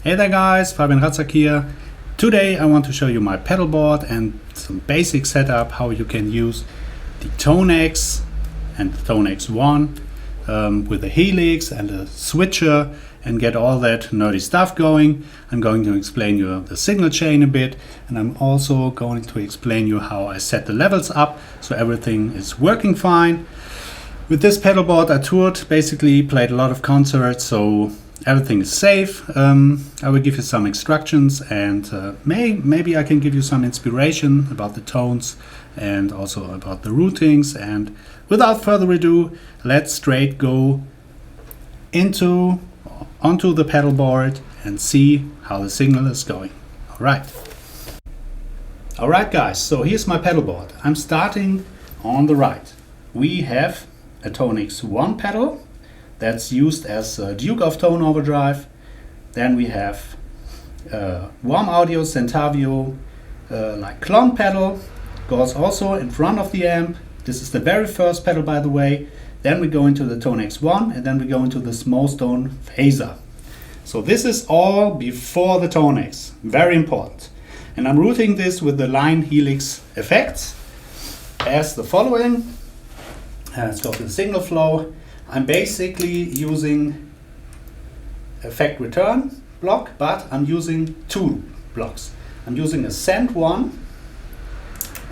Hey there guys, Fabian Ratzak here. Today I want to show you my pedal board and some basic setup how you can use the Tonex and the Tonex One with a Helix and a switcher and get all that nerdy stuff going. I'm going to explain you the signal chain a bit, and I'm also going to explain you how I set the levels up so everything is working fine. With this pedal board I toured, basically played a lot of concerts, so everything is safe. I will give you some instructions and maybe I can give you some inspiration about the tones and also about the routings. And without further ado, let's straight go onto the pedal board and see how the signal is going. Alright guys, so here's my pedal board. I'm starting on the right. We have a Tonex One pedal that's used as a Duke of Tone overdrive. Then we have Warm Audio Centavio like clone pedal, goes also in front of the amp. This is the very first pedal, by the way. Then we go into the Tonex One, and then we go into the small stone phaser. So this is all before the Tonex, very important. And I'm routing this with the line Helix effects as the following. Let's go to the signal flow. I'm basically using effect return block, but I'm using two blocks. I'm using a send one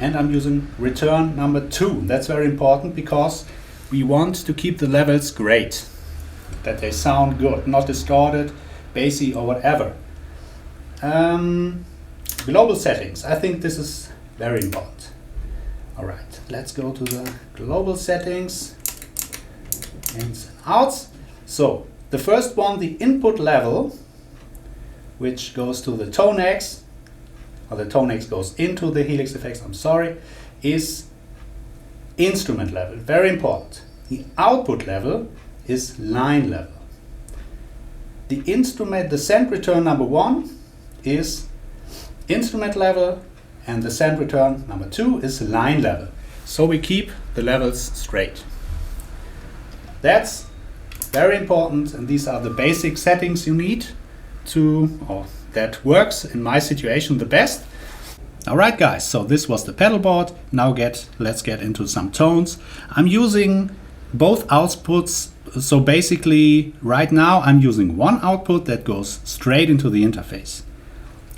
and I'm using return number 2. That's very important because we want to keep the levels great, that they sound good, not distorted, bassy or whatever. Global settings, I think this is very important. Alright, let's go to the global settings. Ins and outs. So the first one, the input level, which goes to the Tonex, or the Tonex goes into the Helix effects, is instrument level, very important. The output level is line level. The instrument, the send return number 1 is instrument level, and the send return number 2 is line level. So we keep the levels straight. That's very important, and these are the basic settings you need that works in my situation the best. Alright guys, so this was the pedal board. Now let's get into some tones. I'm using both outputs, so basically right now I'm using one output that goes straight into the interface.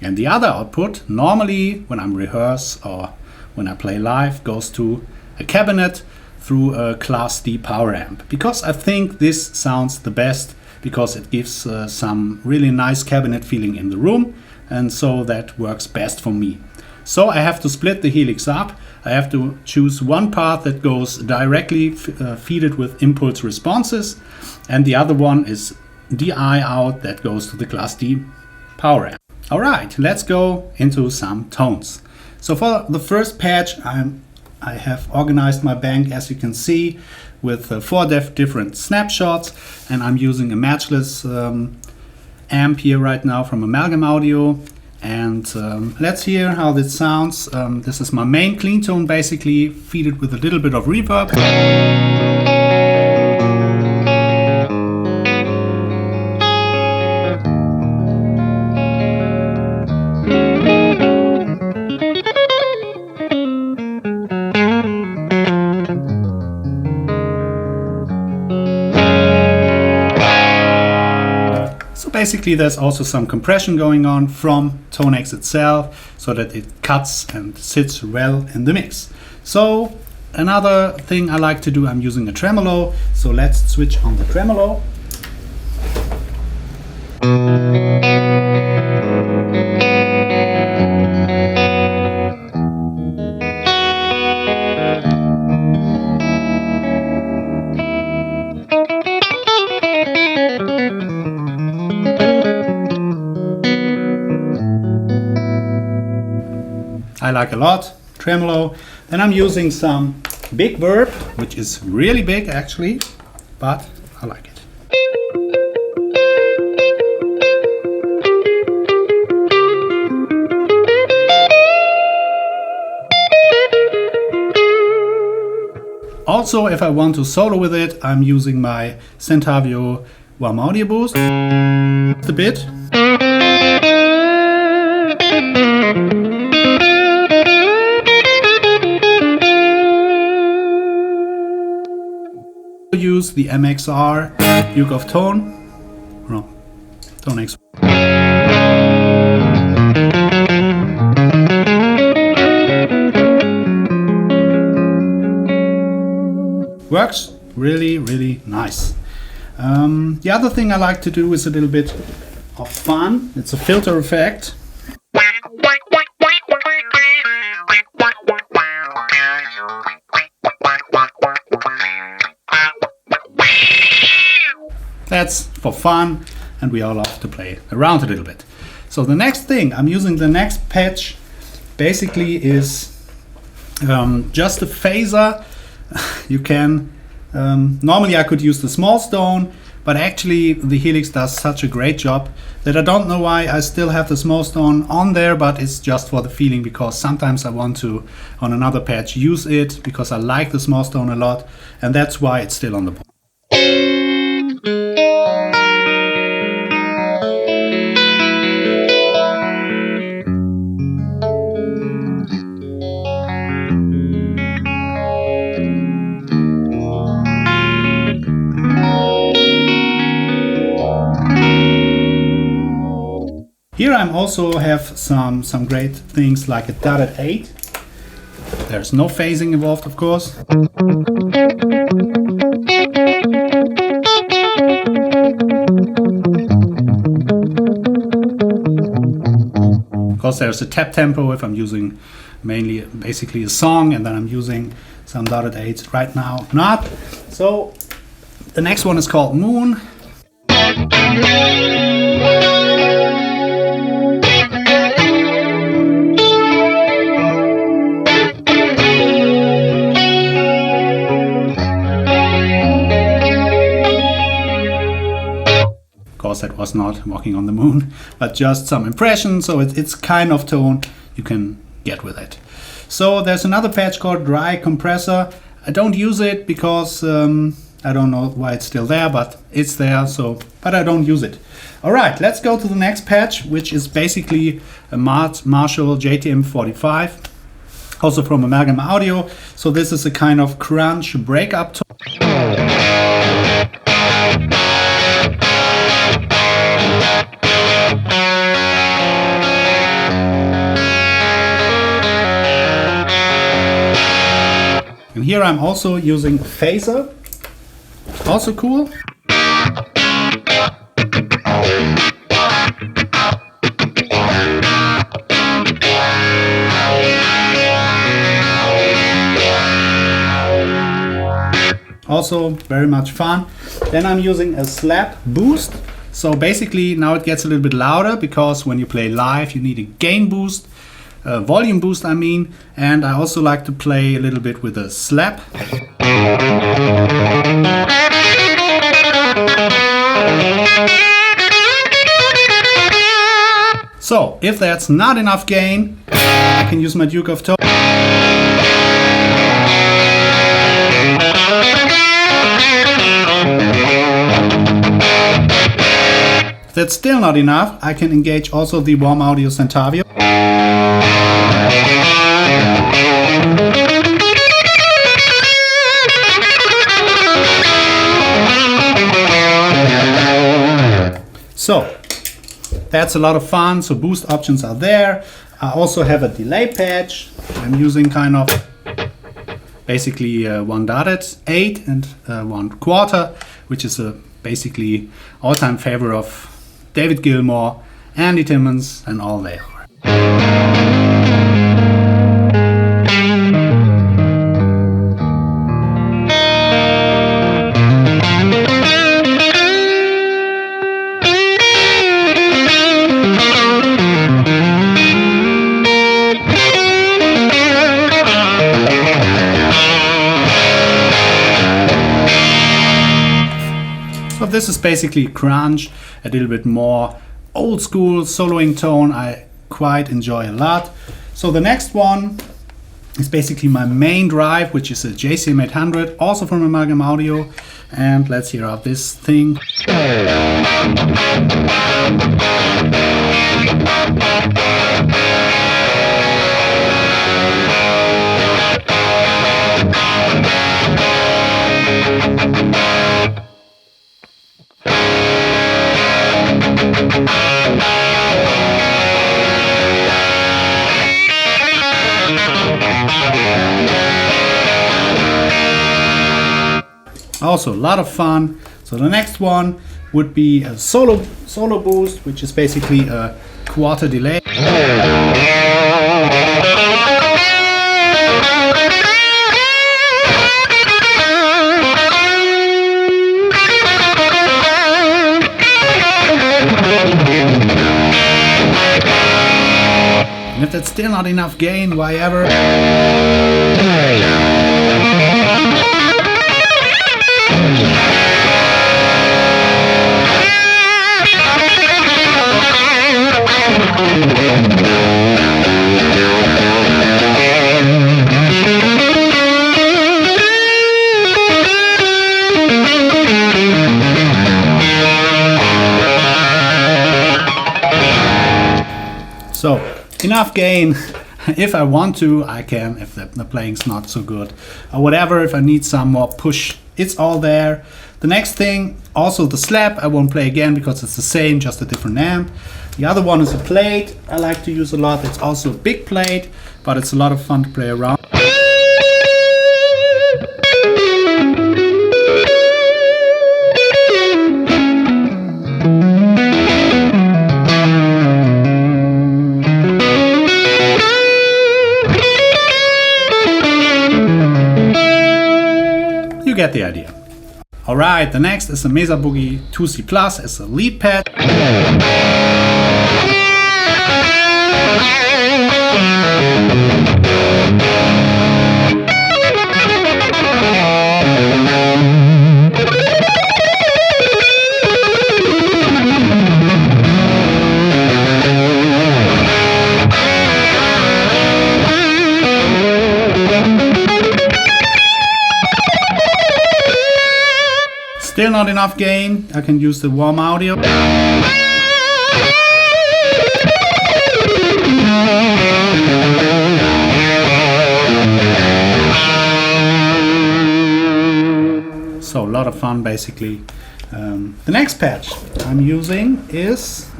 And the other output, normally when I'm rehearse or when I play live, goes to a cabinet through a Class D power amp, because I think this sounds the best, because it gives some really nice cabinet feeling in the room, and so that works best for me. So I have to split the Helix up. I have to choose one part that goes directly feeded with impulse responses, and the other one is DI out that goes to the Class D power amp. Alright, let's go into some tones. So for the first patch, I have organized my bank, as you can see, with 4 different snapshots, and I'm using a matchless amp here right now from Amalgam Audio. And let's hear how this sounds. This is my main clean tone, basically feeded with a little bit of reverb. Basically, there's also some compression going on from Tonex itself, so that it cuts and sits well in the mix. So another thing I like to do, I'm using a tremolo, so let's switch on the tremolo. I like a lot, tremolo. Then I'm using some big verb, which is really big actually, but I like it. Also, if I want to solo with it, I'm using my Centavio Warm Audio Boost. A bit. Use the MXR Duke of Tone, no, Tonex. Works really, really nice. The other thing I like to do is a little bit of fun. It's a filter effect. That's for fun, and we all love to play around a little bit. So the next thing I'm using, the next patch basically is just a phaser. You can normally I could use the small stone, but actually the Helix does such a great job that I don't know why I still have the small stone on there, but it's just for the feeling, because sometimes I want to on another patch use it because I like the small stone a lot, and that's why it's still on the board. Here I also have some great things like a dotted 8. There's no phasing involved, of course. Of course, there's a tap tempo if I'm using mainly basically a song, and then I'm using some dotted 8s right now. Not. So the next one is called Moon. That was not walking on the moon, but just some impression, so it's kind of tone you can get with it. So there's another patch called Dry Compressor. I don't use it because I don't know why it's still there, but it's there, so but I don't use it. Alright, let's go to the next patch, which is basically a Marshall JTM 45, also from Amalgam Audio. So this is a kind of crunch breakup tone. And here I'm also using phaser, also cool. Also very much fun. Then I'm using a slap boost. So basically now it gets a little bit louder, because when you play live you need a gain boost. Volume boost I mean, and I also like to play a little bit with a slap. So if that's not enough gain, I can use my Duke of Tone. If that's still not enough, I can engage also the Warm Audio Centavio. So that's a lot of fun. So boost options are there. I also have a delay patch. I'm using kind of basically one dotted 8 and 1/4, which is a basically all-time favorite of David Gilmour, Andy Timmons, and all they are. So this is basically crunch, a little bit more old school soloing tone I quite enjoy a lot. So the next one is basically my main drive, which is a JCM 800, also from Amalgam Audio. And let's hear out this thing. Also a lot of fun. So the next one would be a solo boost, which is basically a quarter delay. And if that's still not enough gain, why ever? So, enough gain. If I want to, I can, if the playing's not so good. Or whatever, if I need some more push, it's all there. The next thing, also the slap, I won't play again because it's the same, just a different amp. The other one is a plate, I like to use a lot. It's also a big plate, but it's a lot of fun to play around. You get the idea. Alright, the next is the Mesa Boogie 2C Plus as a lead pad. Still not enough gain, I can use the warm audio. So a lot of fun basically. The next patch I'm using is,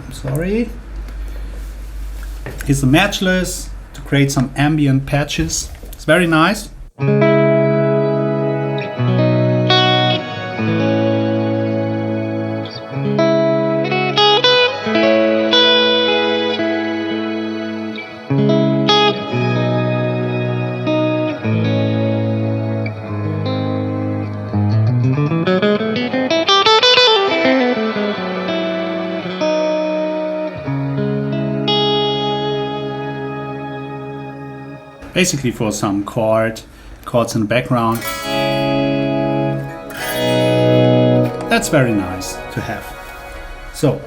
is the Matchless to create some ambient patches. It's very nice. Basically for some chords in the background. That's very nice to have. So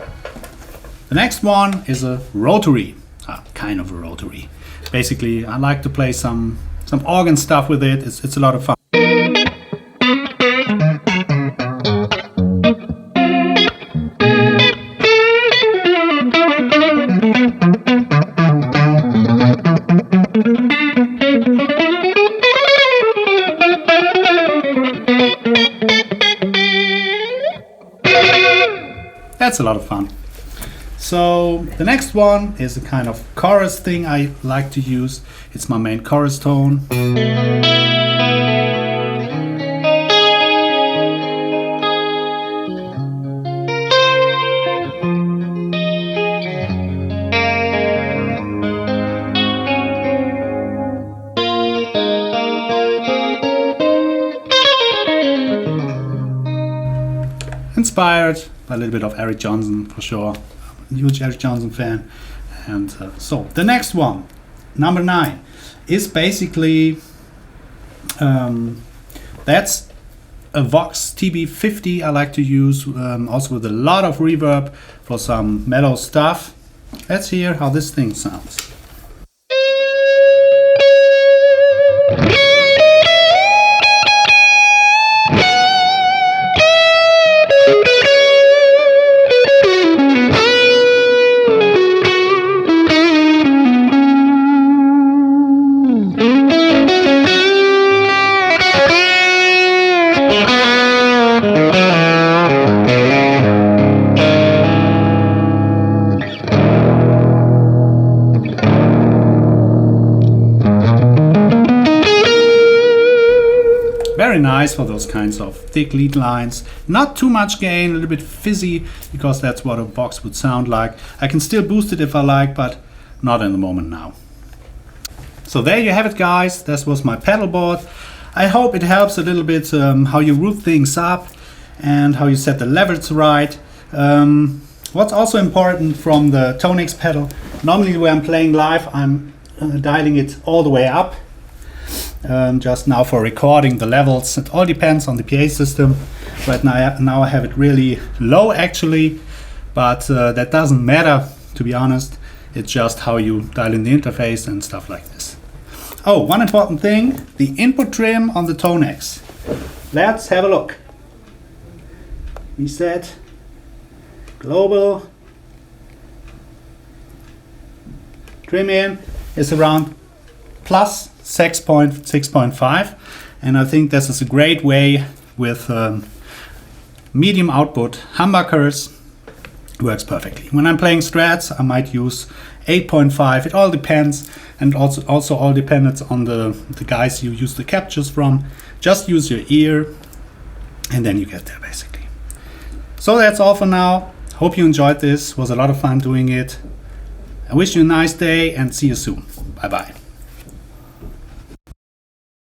the next one is a rotary, kind of a rotary. Basically, I like to play some organ stuff with it. It's a lot of fun. That's a lot of fun. So the next one is a kind of chorus thing I like to use. It's my main chorus tone. Inspired by a little bit of Eric Johnson for sure. I'm a huge Eric Johnson fan. And so the next one, number 9, is basically that's a Vox TB50 I like to use, also with a lot of reverb for some mellow stuff. Let's hear how this thing sounds. nice for those kinds of thick lead lines. Not too much gain, a little bit fizzy, because that's what a box would sound like. I can still boost it if I like, but not in the moment now. So there you have it, guys. This was my pedal board. I hope it helps a little bit how you root things up and how you set the levers right. What's also important from the Tonex pedal, normally when I'm playing live, I'm dialing it all the way up. Just now for recording the levels, it all depends on the PA system. Right now I have it really low actually, but that doesn't matter, to be honest. It's just how you dial in the interface and stuff like this. Oh, one important thing, the input trim on the Tonex. Let's have a look. We set global trim in is around plus 6.5, and I think this is a great way with medium output humbuckers. Works perfectly. When I'm playing strats, I might use 8.5. It all depends, and also all depends on the guys you use the captures from. Just use your ear, and then you get there basically. So that's all for now. Hope you enjoyed this. Was a lot of fun doing it. I wish you a nice day and see you soon. Bye bye.